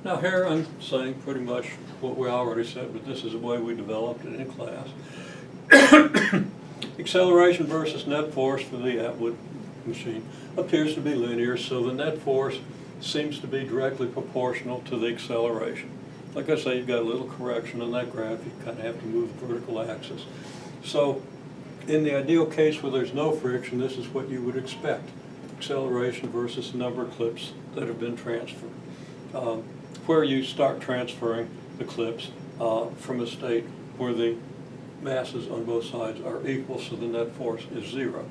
Now here I'm saying pretty much what we already said, but this is the way we developed it in class. Acceleration versus net force for the Atwood machine appears to be linear, so the net force seems to be directly proportional to the acceleration. Like I say, you've got a little correction on that graph. You kind of have to move the vertical axis. So in the ideal case where there's no friction, this is what you would expect. Acceleration versus the number of clips that have been transferred. Where you start transferring the clips from a state where the masses on both sides are equal, so the net force is 0.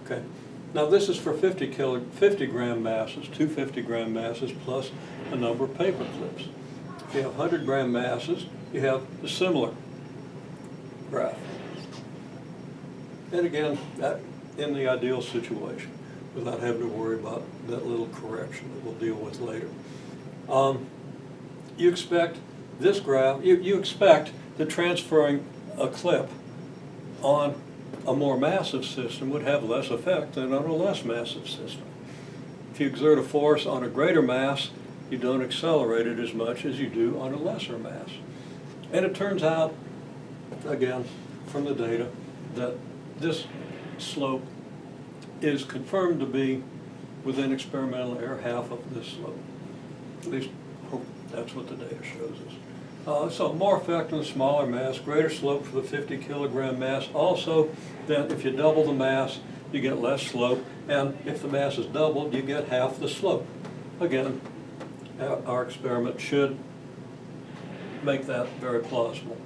Okay. Now this is for 50 gram masses, two 50-gram masses plus a number of paper clips. If you have 100-gram masses, you have a similar graph. And again, that in the ideal situation, without having to worry about that little correction that we'll deal with later. You expect this graph, you expect that transferring a clip on a more massive system would have less effect than on a less massive system. If you exert a force on a greater mass, you don't accelerate it as much as you do on a lesser mass. And it turns out, again, from the data, that this slope is confirmed to be within experimental error half of this slope. At least that's what the data shows us. So more effect on the smaller mass, greater slope for the 50 kilogram mass. Also, then if you double the mass, you get less slope. And if the mass is doubled, you get half the slope. Again, our experiment should make that very plausible.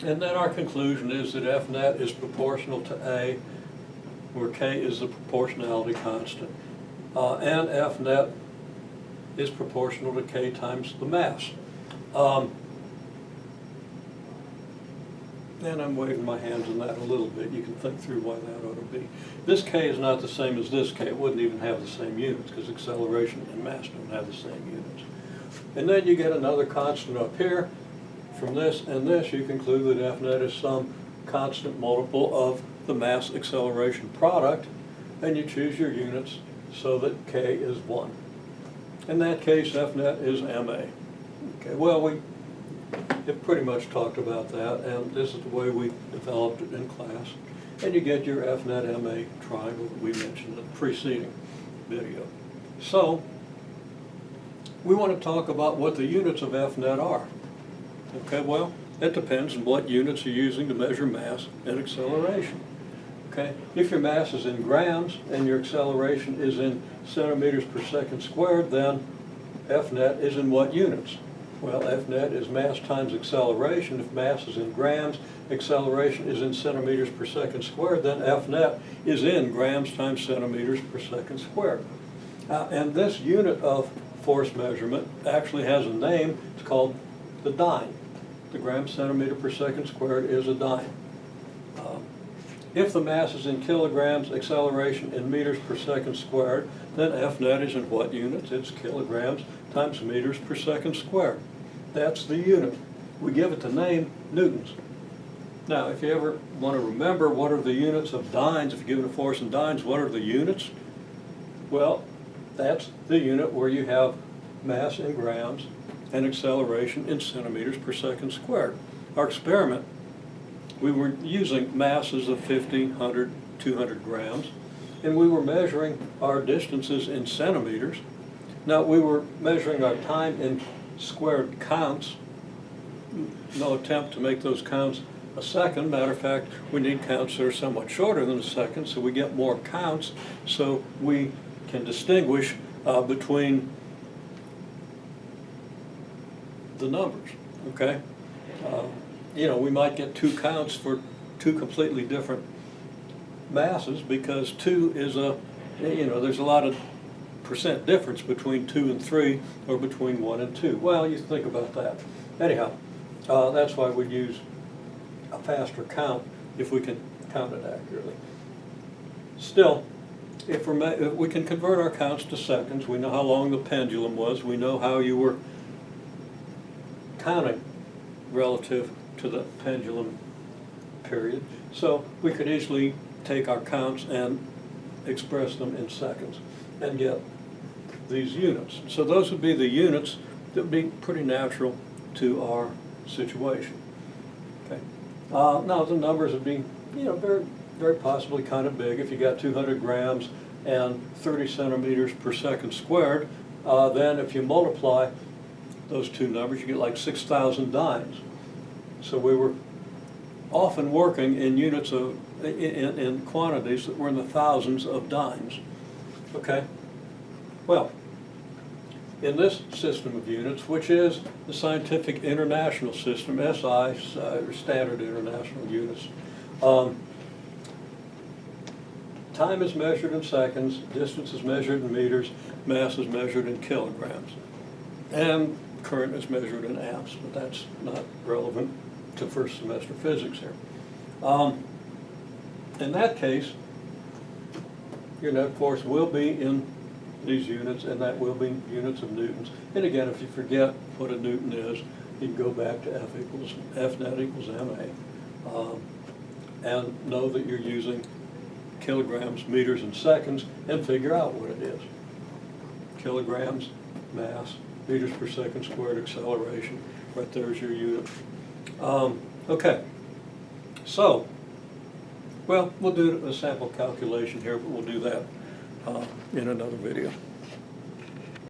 And then our conclusion is that F net is proportional to A, where K is the proportionality constant. And F net is proportional to K times the mass. And I'm waving my hands on that a little bit. You can think through why that ought to be. This K is not the same as this K. It wouldn't even have the same units because acceleration and mass don't have the same units. And then you get another constant up here. From this and this, you conclude that F net is some constant multiple of the mass acceleration product, and you choose your units so that K is 1. In that case, F net is MA. Okay, well, we have pretty much talked about that, and this is the way we developed it in class. And you get your F net MA triangle that we mentioned in the preceding video. So, we want to talk about what the units of F net are. Okay, well, it depends on what units you're using to measure mass and acceleration. Okay, if your mass is in grams and your acceleration is in centimeters per second squared, then F net is in what units? Well, F net is mass times acceleration. If mass is in grams, acceleration is in centimeters per second squared, then F net is in grams times centimeters per second squared. And this unit of force measurement actually has a name. It's called the dyne. The gram centimeter per second squared is a dyne. If the mass is in kilograms, acceleration in meters per second squared, then F net is in what units? It's kilograms times meters per second squared. That's the unit. We give it the name newtons. Now, if you ever want to remember what are the units of dynes, if you're given a force in dynes, what are the units? Well, that's the unit where you have mass in grams and acceleration in centimeters per second squared. Our experiment, we were using masses of 50, 100, 200 grams, and we were measuring our distances in centimeters. Now, we were measuring our time in squared counts. No attempt to make those counts a second. Matter of fact, we need counts that are somewhat shorter than a second, so we get more counts, so we can distinguish between the numbers, okay? We might get 2 counts for 2 completely different masses because 2 is there's a lot of percent difference between 2 and 3 or between 1 and 2. Well, you think about that. Anyhow, that's why we use a faster count if we can count it accurately. Still, if we can convert our counts to seconds, we know how long the pendulum was, we know how you were counting relative to the pendulum period. So we could easily take our counts and express them in seconds and get these units. So those would be the units that would be pretty natural to our situation. Okay. Now the numbers would be, very, very possibly kind of big. If you got 200 grams and 30 centimeters per second squared, then if you multiply those two numbers, you get like 6,000 dynes. So we were often working in units of, in quantities that were in the thousands of dynes. Okay? Well, in this system of units, which is the Scientific International System, SI, or Standard International Units, time is measured in seconds, distance is measured in meters, mass is measured in kilograms, and current is measured in amps, but that's not relevant to first semester physics here. In that case, your net force will be in these units, and that will be units of newtons. And again, if you forget what a newton is, you can go back to F net equals MA, and know that you're using kilograms, meters, and seconds, and figure out what it is. Kilograms, mass, meters per second squared, acceleration. Right there's your unit. Okay, so, well, we'll do a sample calculation here, but we'll do that in another video.